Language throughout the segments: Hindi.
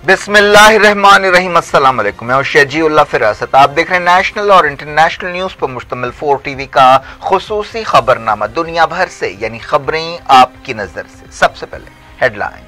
बिस्मिल्लाहिर्रहमानिर्रहीम। अस्सलाम वालेकुम। मैं शजीउल्लाह फिरासत। आप देख रहे हैं नेशनल और इंटरनेशनल न्यूज पर मुश्तमिल 4 टीवी का खुसूसी खबरनामा, दुनिया भर से यानी खबरें आपकी नजर से। सबसे पहले headline.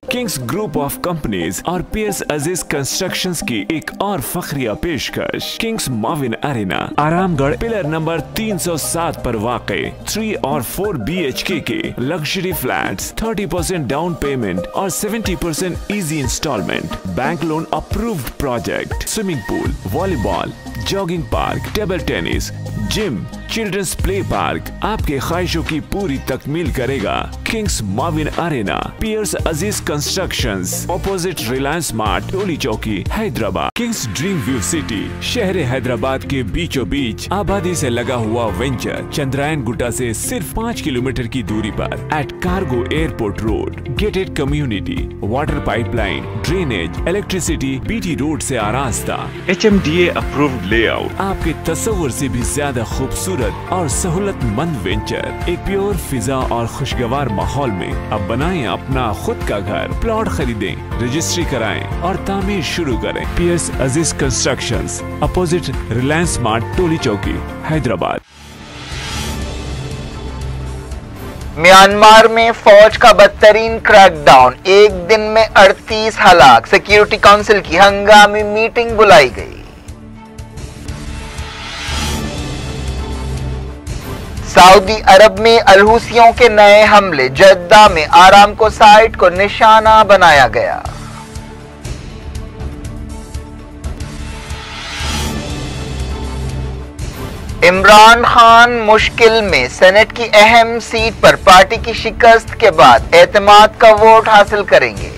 Kings group of companies और पियर्स अजीज कंस्ट्रक्शंस की एक और फखरिया पेशकश। Kings Mauvin arena, Aramghar, pillar number 307 पर वाक़े 3 और 4 BHK के लग्जरी फ्लैट्स, 30% डाउन पेमेंट और 70% easy installment, bank loan approved project, swimming pool, volleyball, jogging park, table tennis, gym, children's play park आपके ख्वाहिशों की पूरी तकमील करेगा। Kings Mauvin Arena, Pierce Aziz Constructions, opposite Reliance Mart, Toli Chowki, Hyderabad. Kings Dream View City, शहर हैदराबाद के बीचों बीच आबादी से लगा हुआ वेंचर, चंद्रायन गुट्टा से सिर्फ 5 किलोमीटर की दूरी पर at cargo airport road. Gated community, water pipeline, drainage, electricity, BT road से आरास्ता, HMDA अप्रूव्ड लेआउट, आपके तस्वुर से भी ज्यादा खूबसूरत और सहूलतमंद वेंचर, एक प्योर फिजा और खुशगवार माहौल में। अब बनाएं अपना खुद का घर, प्लॉट खरीदें, रजिस्ट्री कराएं और तामीर शुरू करें। Piers Aziz constructions, opposite Reliance Mart, Toli Chowki, Hyderabad. Myanmar में फौज का बदतरीन क्रैकडाउन, एक दिन में 38 हलाक। सिक्योरिटी काउंसिल की हंगामी मीटिंग बुलाई गई। सऊदी अरब में अलहूसियों के नए हमले, जद्दा में आरामको साइट को निशाना बनाया गया। इमरान खान मुश्किल में, सेनेट की अहम सीट पर पार्टी की शिकस्त के बाद एतमाद का वोट हासिल करेंगे।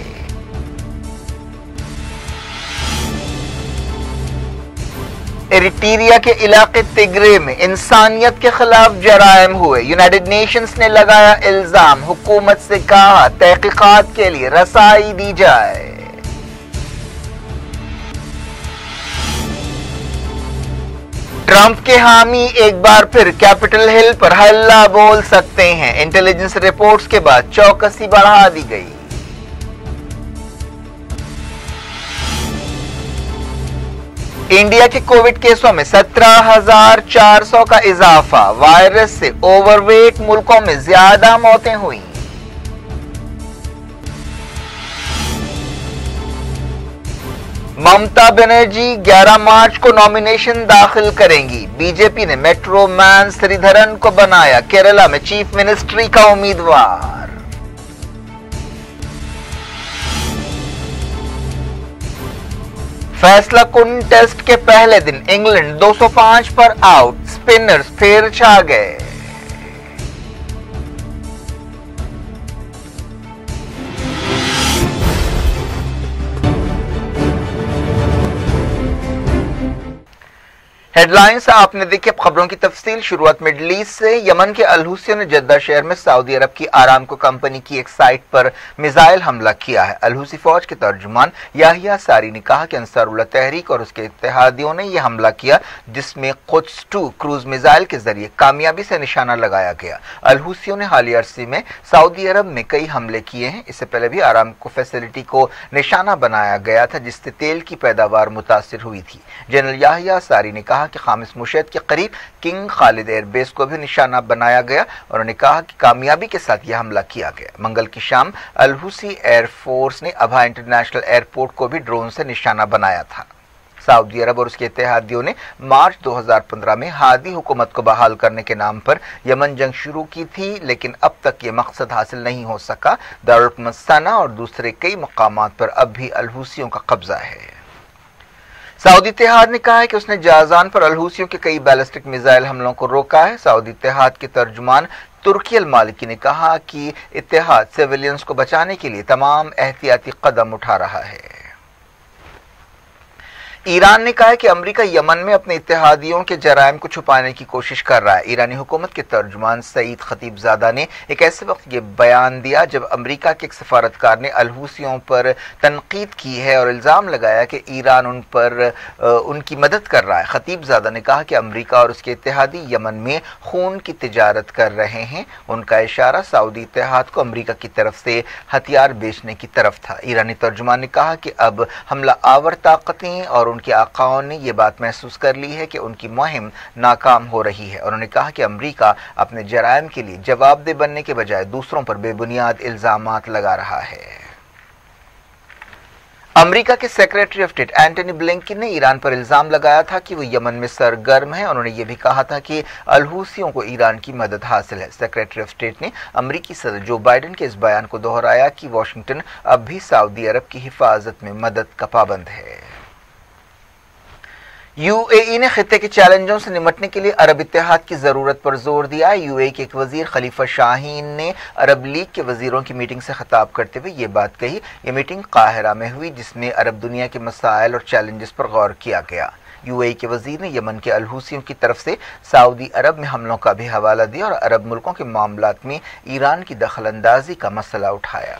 एरिट्रिया के इलाके तिग्रे में इंसानियत के खिलाफ जराइम हुए, यूनाइटेड नेशंस ने लगाया इल्जाम, हुकूमत से कहा तहकीकात के लिए रसाई दी जाए। ट्रंप के हामी एक बार फिर कैपिटल हिल पर हल्ला बोल सकते हैं, इंटेलिजेंस रिपोर्ट्स के बाद चौकसी बढ़ा दी गई। इंडिया के कोविड केसों में 17,400 का इजाफा, वायरस से ओवरवेट मुल्कों में ज्यादा मौतें हुई। ममता बनर्जी 11 मार्च को नॉमिनेशन दाखिल करेंगी। बीजेपी ने मेट्रो मैन श्रीधरन को बनाया केरला में चीफ मिनिस्ट्री का उम्मीदवार। फैसला कुन टेस्ट के पहले दिन इंग्लैंड 205 पर आउट, स्पिनर्स फिर छा गए। हेडलाइंस आपने देखी। अब खबरों की तफसील। शुरुआत मिडल ईस्ट से। यमन के अलहूसियों ने जद्दा शहर में सऊदी अरब की आरामको कंपनी की एक साइट पर मिसाइल हमला किया है। अलहूसी फौज के तर्जुमान याहिया सारी ने कहा कि अंसारुल्लाह तहरीक और उसके इत्तेहादियों ने यह हमला किया, जिसमें कुद्स 2 क्रूज मिसाइल के जरिए कामयाबी से निशाना लगाया गया। अलहूसियों ने हालिया अरसे में सऊदी अरब में कई हमले किए हैं। इससे पहले भी आरामको फैसिलिटी को निशाना बनाया गया था, जिससे तेल की पैदावार मुतासिर हुई थी। जनरल याहिया सारी ने कहा कि खामिस मुशैद के करीब किंग खालिद एयरबेस को भी निशाना बनाया गया। उन्होंने कहा कि कामयाबी के साथ यह हमला किया गया। मंगल की शाम अलहूसी एयरफोर्स ने अबहा इंटरनेशनल एयरपोर्ट को भी ड्रोन से निशाना बनाया था। सऊदी अरब और उसके इत्तेहादियों ने मार्च 2015 में हादी हुकूमत को बहाल करने के नाम पर यमन जंग शुरू की थी, लेकिन अब तक ये मकसद हासिल नहीं हो सका। दारुल हुकूमत सना और दूसरे कई मकामात पर अब भी अलहूसियों का कब्जा है। सऊदी इत्तेहाद ने कहा है कि उसने जाजान पर अलहूसियों के कई बैलिस्टिक मिसाइल हमलों को रोका है। सऊदी इत्तेहाद के तर्जुमान तुर्की अल मालिकी ने कहा कि इत्तेहाद सिविलियंस को बचाने के लिए तमाम एहतियाती कदम उठा रहा है। ईरान ने कहा है कि अमेरिका यमन में अपने इत्तेहादियों के जराइम को छुपाने की कोशिश कर रहा है। ईरानी हुकूमत के तर्जुमान सईद खतीबजादा ने एक ऐसे वक्त ये बयान दिया जब अमेरिका के एक सफारतकार ने अल-हूसियों पर तनकीद की है और इल्ज़ाम लगाया कि ईरान उन पर उनकी मदद कर रहा है। खतीबजादा ने कहा कि अमेरिका और उसके इत्तेहादी यमन में खून की तिजारत कर रहे हैं। उनका इशारा सऊदी इत्तेहाद को अमेरिका की तरफ से हथियार बेचने की तरफ था। ईरानी तर्जुमान ने कहा कि अब हमला आवर ताकतें और उनके आकाओं ने यह बात महसूस कर ली है कि उनकी मुहिम नाकाम हो रही है। उन्होंने कहा कि अमेरिका अपने जराइम के लिए जवाबदेह बनने के बजाय दूसरों पर बेबुनियाद इल्जामात लगा रहा है। अमेरिका के secretary of state Antony Blinken ने ईरान पर इल्जाम लगाया था कि वो यमन में सरगर्म है। उन्होंने ये भी कहा था कि अल-हूसियों को ईरान की मदद हासिल है। सेक्रेटरी ऑफ स्टेट ने अमेरिकी सदर जो बाइडेन के इस बयान को दोहराया कि वाशिंगटन अब भी सऊदी अरब की हिफाजत में मदद का पाबंद है। यूएई ने खित्ते के चैलेंजों से निपटने के लिए अरब इत्तेहाद की जरूरत पर जोर दिया है। यूएई के एक वजीर खलीफा शाहीन ने अरब लीग के वजीरों की मीटिंग से खिताब करते हुए ये बात कही। ये मीटिंग काहिरा में हुई जिसमें अरब दुनिया के मसाइल और चैलेंजेस पर गौर किया गया। यूएई के वजीर ने यमन के अल-हूसियों की तरफ से सऊदी अरब में हमलों का भी हवाला दिया और अरब मुल्कों के मामलात में ईरान की दखलंदाजी का मसला उठाया।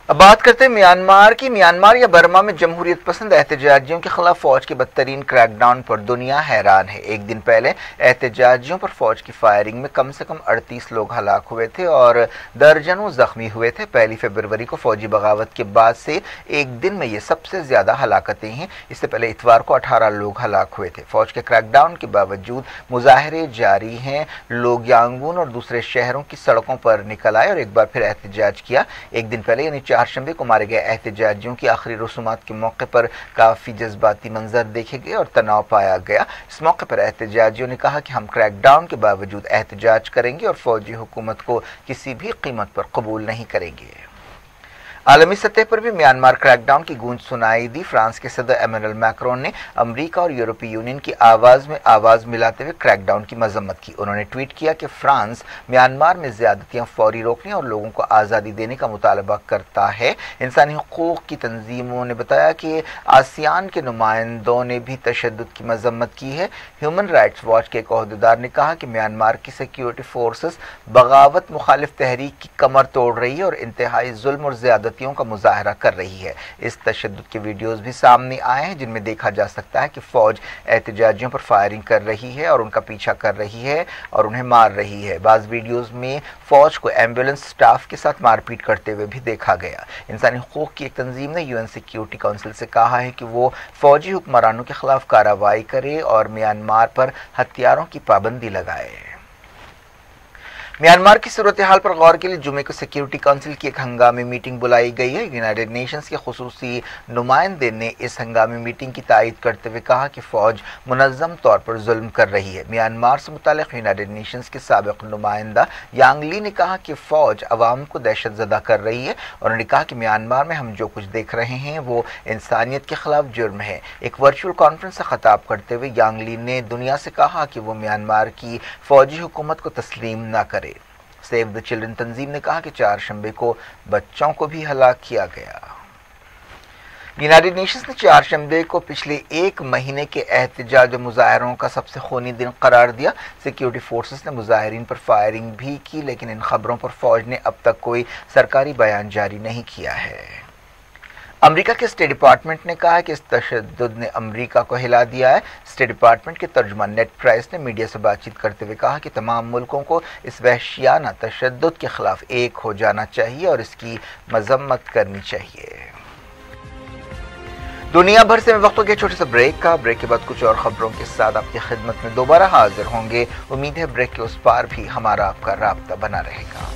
अब बात करते हैं म्यांमार की। म्यांमार या बर्मा में जमहूरियत पसंद एहतजाजियों के खिलाफ फौज के बदतरीन क्रैकडाउन पर दुनिया हैरान है। एक दिन पहले एहतजाजियों पर फौज की फायरिंग में कम से कम 38 लोग हलाक हुए थे और दर्जनों जख्मी हुए थे। 1 फरवरी को फौजी बगावत के बाद से एक दिन में ये सबसे ज्यादा हलाकतें हैं। इससे पहले इतवार को 18 लोग हलाक हुए थे। फौज के क्रैकडाउन के बावजूद मुजाहरे जारी हैं। लोग यांगून और दूसरे शहरों की सड़कों पर निकल आए और एक बार फिर एहतजाज किया। एक दिन पहले यानी 4 शंबे को मारे गए एहतजाजियों की आखिरी रसूमात के मौके पर काफी जज्बाती मंजर देखे गए और तनाव पाया गया। इस मौके पर एहतजाजियों ने कहा कि हम क्रैकडाउन के बावजूद एहतजाज करेंगे और फौजी हुकूमत को किसी भी कीमत पर कबूल नहीं करेंगे। आलमी सतह पर भी म्यांमार क्रैकडाउन की गूंज सुनाई दी। फ्रांस के सदर एमेनुएल मैक्रोन ने अमेरिका और यूरोपीय यूनियन की आवाज में आवाज मिलाते हुए क्रैकडाउन की मजम्मत की। उन्होंने ट्वीट किया कि फ्रांस म्यांमार में ज्यादतियां फौरी रोकने और लोगों को आज़ादी देने का मुतालबा करता है। इंसानी हुकूक की तंजीमों ने बताया कि आसियान के नुमाइंदों ने भी तशद्दुद की मजम्मत की है। ह्यूमन राइट्स वॉच के एक ओहदेदार ने कहा कि म्यांमार की सिक्योरिटी फोर्सेस बगावत मुखालिफ तहरीक की कमर तोड़ रही है और इंतहाई जुल्म और ज्यादत का मुजाहरा कर रही है। इस तशद्दुद के वीडियोस भी सामने आए हैं जिनमें देखा जा सकता है कि फौज एहतजाजियों पर फायरिंग कर रही है और उनका पीछा कर रही है और उन्हें मार रही है। बाज़ वीडियोस में फौज को एम्बुलेंस स्टाफ के साथ मारपीट करते हुए भी देखा गया। इंसानी हुकूक की एक तंजीम ने यूएन सिक्योरिटी काउंसिल से कहा है कि वो फौजी हुक्मरानों के खिलाफ कार्रवाई करे और म्यांमार पर हथियारों की पाबंदी लगाए। म्यांमार की सूरत हाल पर गौर के लिए जुमे को सिक्योरिटी काउंसिल की एक हंगामी मीटिंग बुलाई गई है। यूनाइटेड नेशंस के खुसूसी नुमाइंदे ने इस हंगामी मीटिंग की तायद करते हुए कहा कि फौज मुनज़्ज़म तौर पर जुल्म कर रही है। म्यांमार से मुताल्लिक़ यूनाइटेड नेशंस के साबिक़ नुमाइंदा यांग ली ने कहा कि फौज अवाम को दहशतज़दा कर रही है और उन्होंने कहा कि म्यांमार में हम जो कुछ देख रहे हैं वो इंसानियत के खिलाफ जुर्म है। एक वर्चुअल कॉन्फ्रेंस से खिताब करते हुए यांग ली ने दुनिया से कहा कि वो म्यांमार की फौजी हुकूमत को तस्लीम न करे। सेव द चिल्ड्रन तंजीम ने कहा कि 4 शंबे को बच्चों को भी हलाक किया गया। यूनाइटेड नेशंस ने 4 शंबे को पिछले 1 महीने के एहतजाज और मुजाहरों का सबसे खूनी दिन करार दिया। सिक्योरिटी फोर्सेस ने मुजाहिरीन पर फायरिंग भी की, लेकिन इन खबरों पर फौज ने अब तक कोई सरकारी बयान जारी नहीं किया है। अमेरिका के स्टेट डिपार्टमेंट ने कहा कि इस तशद्दुद ने अमेरिका को हिला दिया है। स्टेट डिपार्टमेंट के तर्जुमान नेड प्राइस ने मीडिया से बातचीत करते हुए कहा कि तमाम मुल्कों को इस वहशियाना तशद्दुद के खिलाफ एक हो जाना चाहिए और इसकी मजम्मत करनी चाहिए। दुनिया भर से वक्त हो गया छोटे से ब्रेक का। ब्रेक के बाद कुछ और खबरों के साथ आपकी खिदमत में दोबारा हाजिर होंगे। उम्मीद है ब्रेक के उस पार भी हमारा आपका राब्ता बना रहेगा।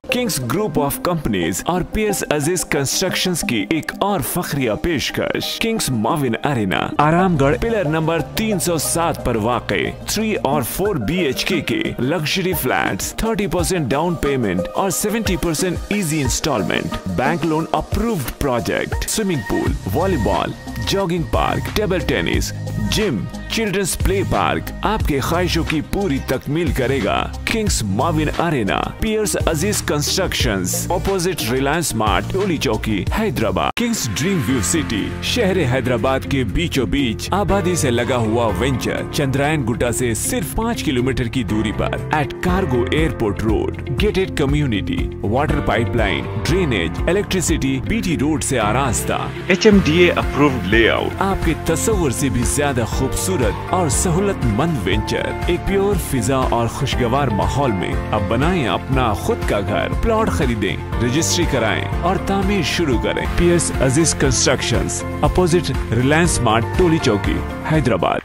किंग्स ग्रुप ऑफ कंपनीज और पीएस अजीज कंस्ट्रक्शंस की एक और फखरिया पेशकश kings Mauvin arena Aramghar pillar number 307 पर वाक़े 3 और 4 BHK के लग्जरी फ्लैट्स 30% डाउन पेमेंट और 70% easy installment, bank loan approved project, swimming pool, volleyball, jogging park, table tennis, gym, children's play park आपके ख्वाहिशों की पूरी तकमील करेगा। Kings Mauvin Arena, Pierce Aziz Constructions, opposite Reliance Mart, Toli Chowki, Hyderabad. Kings Dream View City, शहर हैदराबाद के बीचों बीच आबादी से लगा हुआ वेंचर, चंद्रायन गुट्टा से सिर्फ 5 किलोमीटर की दूरी पर, at cargo airport road, gated community, water pipeline, drainage, electricity, BT road से आरास्ता, HMDA अप्रूव्ड लेआउट, आपके तस्वुर से भी ज्यादा खूबसूरत और सहूलतमंद वेंचर, एक प्योर फिजा और खुशगवार माहौल में। अब बनाएं अपना खुद का घर, प्लॉट खरीदें, रजिस्ट्री कराएं और तामीर शुरू करें। Piers Aziz constructions, opposite Reliance Mart, Toli Chowki, Hyderabad.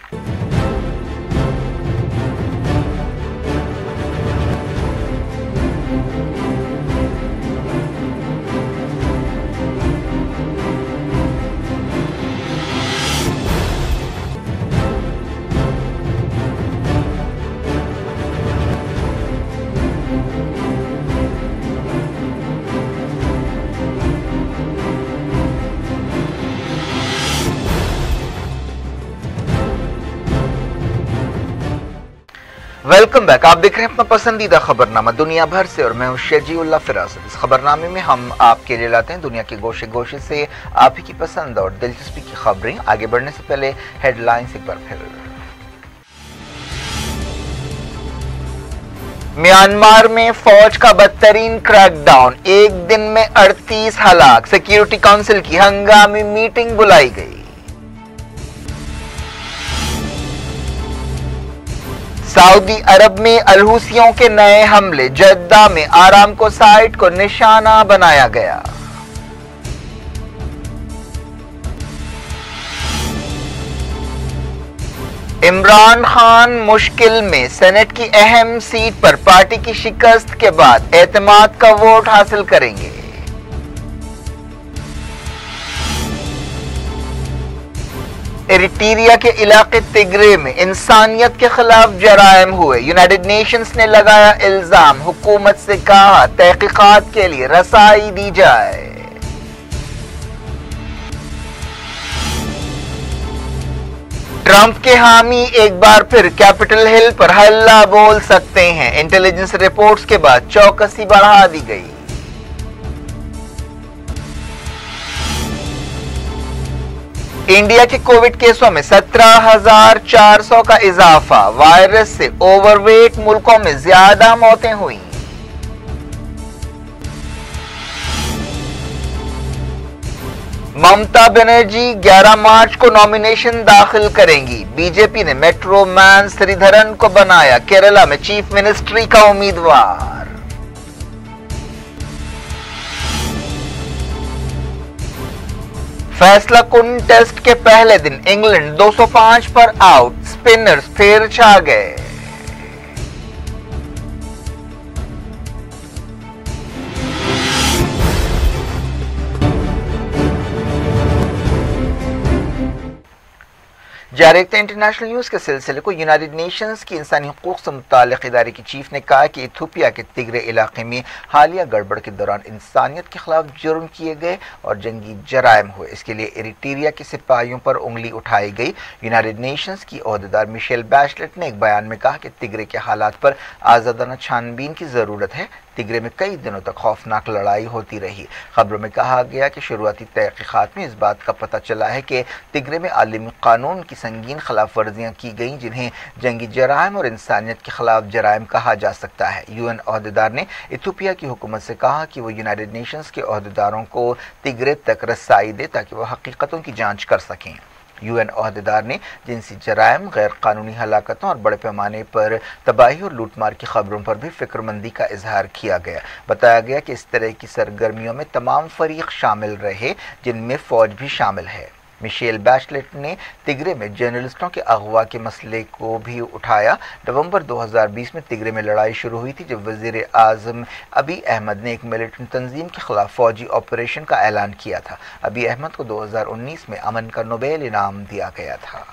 Welcome back. आप देख रहे हैं अपना पसंदीदा खबरनामा दुनिया भर से और मैं हूं शजीउल्लाह फिरासत। इस खबरनामे में हम आपके लिए लाते हैं दुनिया के गोशे गोशे से आप ही की पसंद और दिलचस्पी की खबरें। आगे बढ़ने से पहले हेडलाइंस एक बार फिर। म्यांमार में फौज का बदतरीन क्रैकडाउन, एक दिन में 38 हलाक। सिक्योरिटी काउंसिल की हंगामी मीटिंग बुलाई गई। सऊदी अरब में अलहूसियों के नए हमले, जद्दा में आरामको साइट को निशाना बनाया गया। इमरान खान मुश्किल में, सेनेट की अहम सीट पर पार्टी की शिकस्त के बाद एतमाद का वोट हासिल करेंगे। एरिट्रिया के इलाके तिग्रे में इंसानियत के खिलाफ जराइम हुए, यूनाइटेड नेशंस ने लगाया इल्जाम। हुकूमत से कहा तहकीकात के लिए रसाई दी जाए। ट्रंप के हामी एक बार फिर कैपिटल हिल पर हल्ला बोल सकते हैं। इंटेलिजेंस रिपोर्ट्स के बाद चौकसी बढ़ा दी गई। इंडिया के कोविड केसों में 17,400 का इजाफा, वायरस से ओवरवेट मुल्कों में ज्यादा मौतें हुई। ममता बनर्जी 11 मार्च को नॉमिनेशन दाखिल करेंगी। बीजेपी ने मेट्रो मैन श्रीधरन को बनाया केरला में चीफ मिनिस्ट्री का उम्मीदवार। फैसला कुन टेस्ट के पहले दिन इंग्लैंड 205 पर आउट, स्पिनर्स फिर छा गए। जारी इंटरनेशनल न्यूज के सिलसिले को यूनाइटेड नेशंस की इंसानी हुकूक से मुताल्लिक़ इदारे की चीफ ने कहा कि इथियोपिया के तिग्रे इलाके में हालिया गड़बड़ के दौरान इंसानियत के खिलाफ जुर्म किए गए और जंगी जराइम हुए। इसके लिए एरिट्रिया के सिपाहियों पर उंगली उठाई गई। यूनाइटेड नेशंस की ओहदेदार मिशेल बैचलेट ने एक बयान में कहा कि तिग्रे के हालात पर आज़ादाना छानबीन की जरूरत है। तिग्रे में कई दिनों तक खौफनाक लड़ाई होती रही। खबरों में कहा गया कि शुरुआती तहकीकात में इस बात का पता चला है कि तिग्रे में आलमी कानून की संगीन खिलाफ वर्जियाँ की गई, जिन्हें जंगी जराइम और इंसानियत के खिलाफ जराइम कहा जा सकता है। UN ओहदेदार ने इथियोपिया की हुकूमत से कहा कि वो यूनाइटेड नेशंस के ओहदेदारों को तिग्रे तक रसाई दे ताकि वह हकीकतों की जाँच कर सकें। UN ओहदेदार ने जिनसी जराइम, गैर कानूनी हलाकतों और बड़े पैमाने पर तबाही और लूटमार की खबरों पर भी फिक्रमंदी का इजहार किया गया। बताया गया कि इस तरह की सरगर्मियों में तमाम फरीक शामिल रहे, जिनमें फौज भी शामिल है। मिशेल बैचलेट ने तिग्रे में जर्नलिस्टों के अगवा के मसले को भी उठाया। नवंबर 2020 में तिग्रे में लड़ाई शुरू हुई थी जब वजीर आजम अबी अहमद ने एक मिलिटेंट तंजीम के खिलाफ फौजी ऑपरेशन का ऐलान किया था। अबी अहमद को 2019 में अमन का नोबेल इनाम दिया गया था।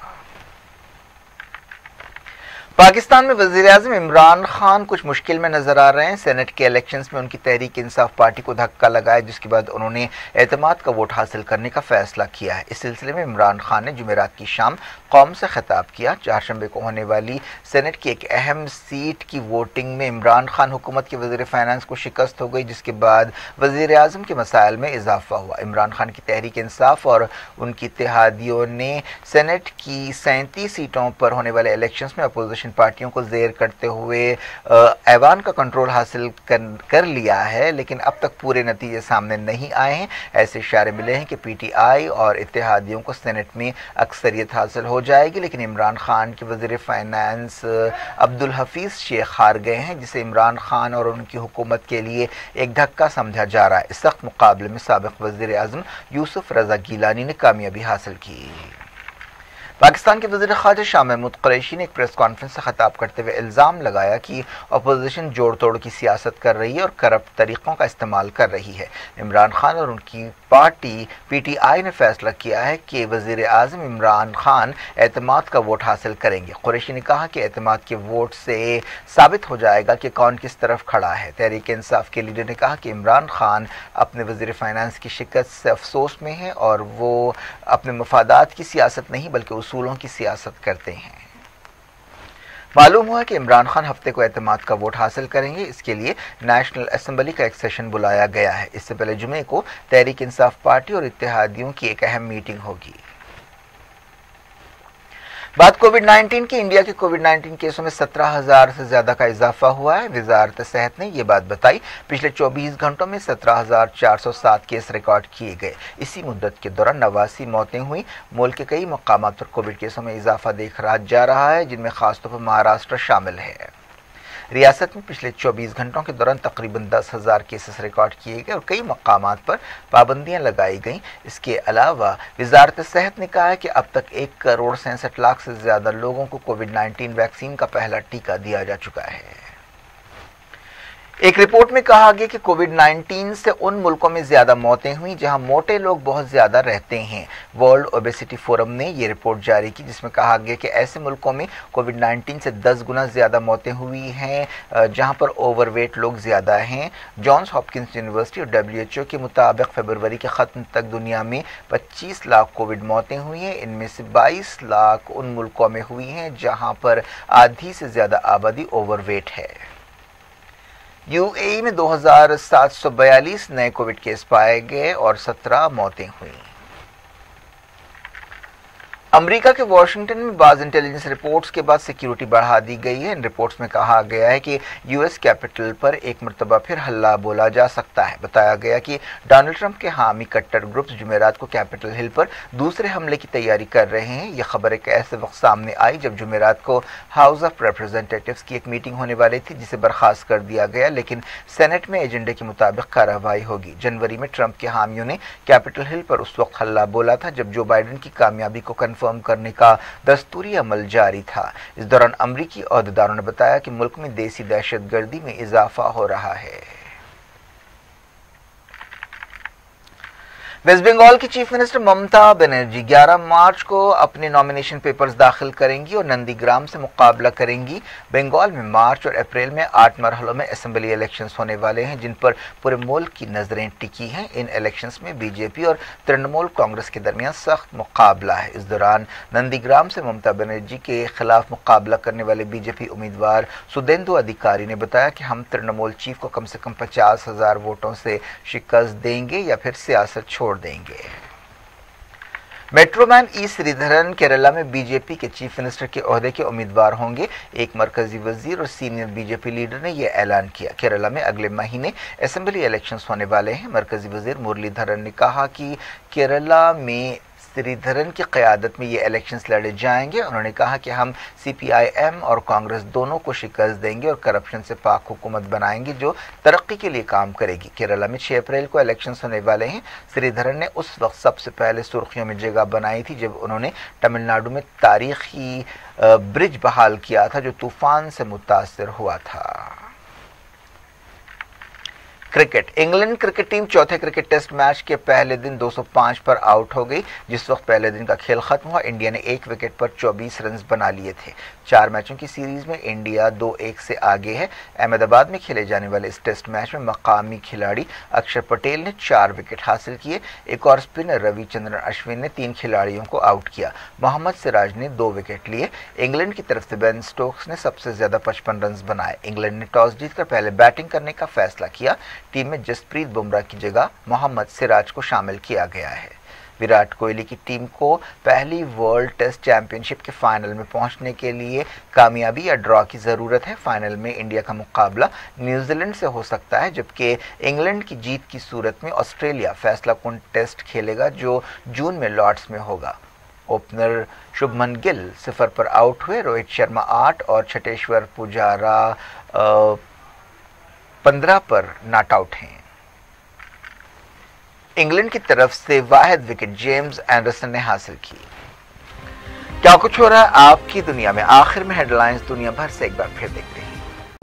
पाकिस्तान में वज़ीर-ए-आज़म इमरान खान कुछ मुश्किल में नजर आ रहे हैं। सेनेट के इलेक्शंस में उनकी तहरीक इंसाफ पार्टी को धक्का लगाया, जिसके बाद उन्होंने एतमाद का वोट हासिल करने का फैसला किया है। इस सिलसिले में इमरान खान ने जुमेरात की शाम कौम से खिताब किया। चारशंबे को होने वाली सेनेट की एक अहम सीट की वोटिंग में इमरान खान हुकूमत के वज़ीर फाइनेंस को शिकस्त हो गई, जिसके बाद वज़ीर-ए-आज़म के मसाइल में इजाफा हुआ। इमरान खान की तहरीक इंसाफ और उनकी इत्तेहादियों ने सेनेट की 37 सीटों पर होने वाले इलेक्शंस में अपोजिशन पार्टियों को जेर करते हुए ऐवान का कंट्रोल हासिल कर लिया है, लेकिन अब तक पूरे नतीजे सामने नहीं आए हैं। ऐसे इशारे मिले हैं कि पीटीआई और इत्तेहादियों को सेनेट में अक्सरियत हासिल हो जाएगी, लेकिन इमरान खान के वज़ीर फाइनेंस अब्दुल हफीज शेख हार गए हैं, जिसे इमरान खान और उनकी हुकूमत के लिए एक धक्का समझा जा रहा है। इस सख्त मुकाबले में साबिक वज़ीर आज़म यूसुफ रज़ा गिलानी ने कामयाबी हासिल की। पाकिस्तान के वज़ीर ख़ारजा शाह महमूद कुरैशी ने एक प्रेस कॉन्फ्रेंस से खिताब करते हुए इल्ज़ाम लगाया कि अपोजिशन जोड़ तोड़ की सियासत कर रही है और करप्ट तरीक़ों का इस्तेमाल कर रही है। इमरान खान और उनकी पार्टी पीटीआई ने फैसला किया है कि वज़ीर आज़म इमरान खान एतमाद का वोट हासिल करेंगे। कुरैशी ने कहा कि एतमाद के वोट से साबित हो जाएगा कि कौन किस तरफ खड़ा है। तहरीक इंसाफ के लीडर ने कहा कि इमरान खान अपने वज़ीर फाइनेंस की शिकस्त से अफसोस में है और वो अपने मफादात की सियासत नहीं बल्कि उसूलों की सियासत करते हैं। मालूम हुआ कि इमरान खान हफ्ते को एतमाद का वोट हासिल करेंगे। इसके लिए नेशनल असेंबली का एक सेशन बुलाया गया है। इससे पहले जुमे को तहरीक इंसाफ पार्टी और इत्तेहादियों की एक अहम मीटिंग होगी। बात कोविड-19 की। इंडिया के कोविड-19 केसों में 17,000 से ज्यादा का इजाफा हुआ है। वजारत सेहत ने यह बात बताई। पिछले 24 घंटों में 17,407 केस रिकॉर्ड किए गए। इसी मुद्दत के दौरान 89 मौतें हुई। मुल्क के कई मकामात पर कोविड केसों में इजाफा देखा जा रहा है, जिनमें खासतौर पर महाराष्ट्र शामिल है। रियासत में पिछले 24 घंटों के दौरान तकरीबन 10,000 केसेस रिकॉर्ड किए गए और कई मकामात पर पाबंदियां लगाई गईं। इसके अलावा वजारत सेहत ने कहा है कि अब तक 1,67,00,000 से ज्यादा लोगों को कोविड-19 वैक्सीन का पहला टीका दिया जा चुका है। एक रिपोर्ट में कहा गया कि कोविड-19 से उन मुल्कों में ज्यादा मौतें हुई जहां मोटे लोग बहुत ज्यादा रहते हैं। वर्ल्ड ओबेसिटी फोरम ने यह रिपोर्ट जारी की, जिसमें कहा गया कि ऐसे मुल्कों में कोविड-19 से 10 गुना ज्यादा मौतें हुई हैं जहां पर ओवरवेट लोग ज्यादा हैं। जॉन्स हॉपकिंस यूनिवर्सिटी और WHO के मुताबिक फरवरी के खत्म तक दुनिया में 25 लाख कोविड मौतें हुई हैं। इनमें से 22 लाख उन मुल्कों में हुई हैं जहां पर आधी से ज्यादा आबादी ओवरवेट है। यूएई में 2,742 नए कोविड केस पाए गए और 17 मौतें हुई। अमेरिका के वाशिंगटन में बाज़ इंटेलिजेंस रिपोर्ट्स के बाद सिक्योरिटी बढ़ा दी गई है। इन रिपोर्ट्स में कहा गया है कि यूएस कैपिटल पर एक मरतबा फिर हल्ला बोला जा सकता है। बताया गया कि डोनाल्ड ट्रंप के हामी कट्टर ग्रुप्स जुमेरात को कैपिटल हिल पर दूसरे हमले की तैयारी कर रहे हैं। यह खबर एक ऐसे वक्त सामने आई जब जुमेरात को हाउस ऑफ रिप्रेजेंटेटिव्स की एक मीटिंग होने वाली थी, जिसे बर्खास्त कर दिया गया, लेकिन सेनेट में एजेंडे के मुताबिक कार्रवाई होगी। जनवरी में ट्रंप के हामियों ने कैपिटल हिल पर उस वक्त हल्ला बोला था जब जो बाइडेन की कामयाबी को कन्फर्म करने का दस्तूरी अमल जारी था। इस दौरान अमरीकी अहदेदारों ने बताया कि मुल्क में देसी दहशतगर्दी में इजाफा हो रहा है। वेस्ट बंगाल की चीफ मिनिस्टर ममता बनर्जी 11 मार्च को अपने नॉमिनेशन पेपर्स दाखिल करेंगी और नंदीग्राम से मुकाबला करेंगी। बंगाल में मार्च और अप्रैल में 8 मरहलों में असेंबली इलेक्शंस होने वाले हैं, जिन पर पूरे मुल्क की नजरें टिकी हैं। इन इलेक्शंस में बीजेपी और तृणमूल कांग्रेस के दरमियान सख्त मुकाबला है। इस दौरान नंदीग्राम से ममता बनर्जी के खिलाफ मुकाबला करने वाले बीजेपी उम्मीदवार सुदेंदु अधिकारी ने बताया कि हम तृणमूल चीफ को कम से कम 50,000 वोटों से शिकस्त देंगे या फिर सियासत छोड़ देंगे। मेट्रोमैन ई श्रीधरन केरला में बीजेपी के चीफ मिनिस्टर के ओहदे के उम्मीदवार होंगे। एक मरकजी वजीर और सीनियर बीजेपी लीडर ने यह ऐलान किया। केरला में अगले महीने असेंबली इलेक्शंस होने वाले हैं। मरकजी वजीर मुरलीधरन ने कहा कि केरला में श्रीधरन की क़यादत में ये इलेक्शंस लड़े जाएंगे। उन्होंने कहा कि हम CPIM और कांग्रेस दोनों को शिकस्त देंगे और करप्शन से पाक हुकूमत बनाएंगे जो तरक्की के लिए काम करेगी। केरला में 6 अप्रैल को इलेक्शंस होने वाले हैं। श्रीधरन ने उस वक्त सबसे पहले सुर्खियों में जगह बनाई थी जब उन्होंने तमिलनाडु में तारीखी ब्रिज बहाल किया था जो तूफान से मुतासर हुआ था। क्रिकेट। इंग्लैंड क्रिकेट टीम चौथे क्रिकेट टेस्ट मैच के पहले दिन 205 पर आउट हो गई। जिस वक्त पहले दिन का खेल खत्म हुआ, इंडिया ने एक विकेट पर 24 रन बना लिए थे। 4 मैचों की सीरीज में इंडिया 2-1 से आगे है। अहमदाबाद में खेले जाने वाले इस टेस्ट मैच में मकामी खिलाड़ी अक्षर पटेल ने 4 विकेट हासिल किए। एक और स्पिनर रविचंद्रन अश्विन ने 3 खिलाड़ियों को आउट किया। मोहम्मद सिराज ने 2 विकेट लिए। इंग्लैंड की तरफ से बेन स्टोक्स ने सबसे ज्यादा 55 रन बनाए। इंग्लैंड ने टॉस जीतकर पहले बैटिंग करने का फैसला किया। टीम में जसप्रीत बुमराह की जगह मोहम्मद सिराज को शामिल किया गया है। विराट कोहली की टीम को पहली वर्ल्ड टेस्ट चैंपियनशिप के फाइनल में पहुंचने के लिए कामयाबी या ड्रॉ की जरूरत है। फाइनल में इंडिया का मुकाबला न्यूजीलैंड से हो सकता है, जबकि इंग्लैंड की जीत की सूरत में ऑस्ट्रेलिया फैसलाकुन टेस्ट खेलेगा जो जून में लॉर्ड्स में होगा। ओपनर शुभमन गिल 0 पर आउट हुए। रोहित शर्मा 8 और चटेश्वर पुजारा 15 पर नॉट आउट हैं। इंग्लैंड की तरफ से वाहिद विकेट जेम्स एंडरसन ने हासिल की। क्या कुछ हो रहा है आपकी दुनिया में, आखिर में हेडलाइंस दुनिया भर से एक बार फिर देखते हैं।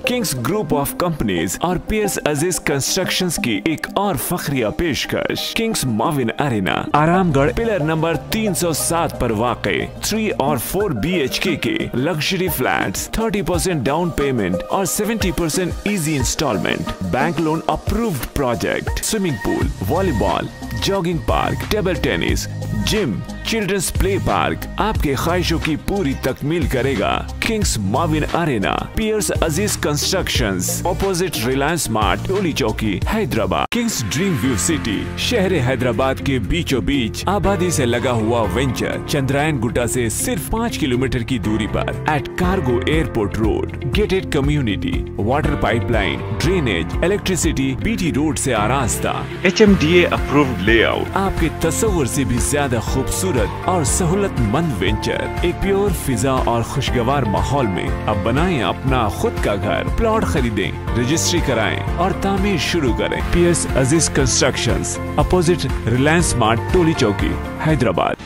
किंग्स ग्रुप ऑफ कंपनीज और पीएस अजीज कंस्ट्रक्शंस की एक और फखरिया पेशकश। Kings Mauvin arena Aramghar pillar number 307 पर वाक़े 3 और 4 BHK के लग्जरी फ्लैट्स, 30% डाउन पेमेंट और 70% easy installment. Bank loan approved project. Swimming pool, volleyball, jogging park, table tennis, gym, children's play park आपके ख्वाहिशों की पूरी तकमील करेगा। Kings Mauvin Arena, PS Aziz Constructions, opposite Reliance Mart, Toli Chowki, Hyderabad. Kings Dream View City, शहर हैदराबाद के बीचों बीच आबादी से लगा हुआ वेंचर, चंद्रायन गुट्टा से सिर्फ 5 किलोमीटर की दूरी पर at cargo airport road. Gated community, water pipeline, drainage, electricity, BT road से आरास्ता, HMDA अप्रूव्ड लेआउट। आपके तस्वुर से भी ज्यादा खूबसूरत और सहूलतमंद वेंचर, एक प्योर फिजा और खुशगवार माहौल में। अब बनाएं अपना खुद का घर। प्लॉट खरीदें, रजिस्ट्री कराएं और तामीर शुरू करें। PS Aziz constructions, opposite Reliance Mart, Toli Chowki, Hyderabad.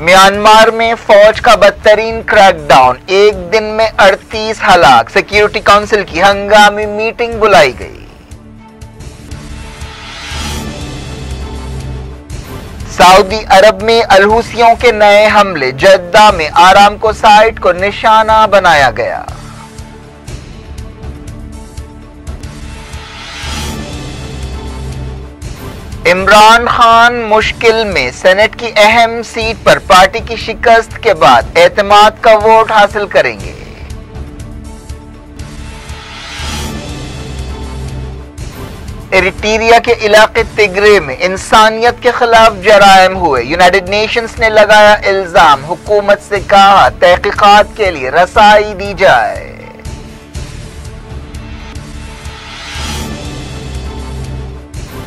Myanmar में फौज का बदतरीन क्रैकडाउन, एक दिन में 38 हलाक। सिक्योरिटी काउंसिल की हंगामी मीटिंग बुलाई गई। सऊदी अरब में अलहूसियों के नए हमले, जद्दा में आरामको साइट को निशाना बनाया गया। इमरान खान मुश्किल में, सेनेट की अहम सीट पर पार्टी की शिकस्त के बाद एतमाद का वोट हासिल करेंगे। एरिट्रिया के इलाके तिग्रे में इंसानियत के खिलाफ जराइम हुए। यूनाइटेड नेशंस ने लगाया इल्जाम, हुकूमत से कहा तहकीकात के लिए रसाई दी जाए।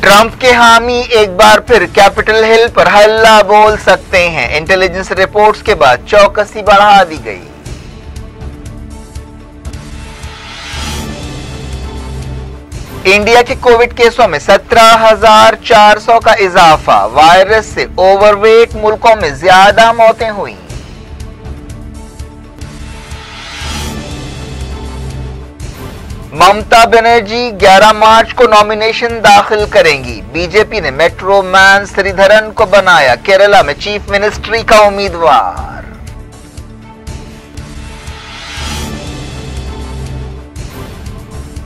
ट्रंप के हामी एक बार फिर कैपिटल हिल पर हल्ला बोल सकते हैं। इंटेलिजेंस रिपोर्ट्स के बाद चौकसी बढ़ा दी गई। इंडिया के कोविड केसों में 17,400 का इजाफा। वायरस से ओवरवेट मुल्कों में ज्यादा मौतें हुई। ममता बनर्जी 11 मार्च को नॉमिनेशन दाखिल करेंगी। बीजेपी ने मेट्रो मैन श्रीधरन को बनाया केरला में चीफ मिनिस्ट्री का उम्मीदवार।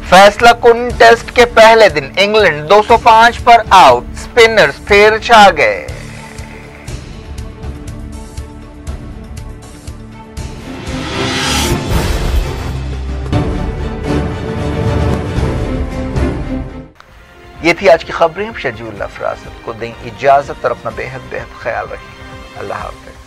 फैसलाकुन टेस्ट के पहले दिन इंग्लैंड 205 पर आउट। स्पिनर्स फिर छा गए। ये थी आज की खबरें। शजीउल्लाह फरासत को दें इजाजत और अपना बेहद ख्याल रखें। अल्लाह हाफ़िज़।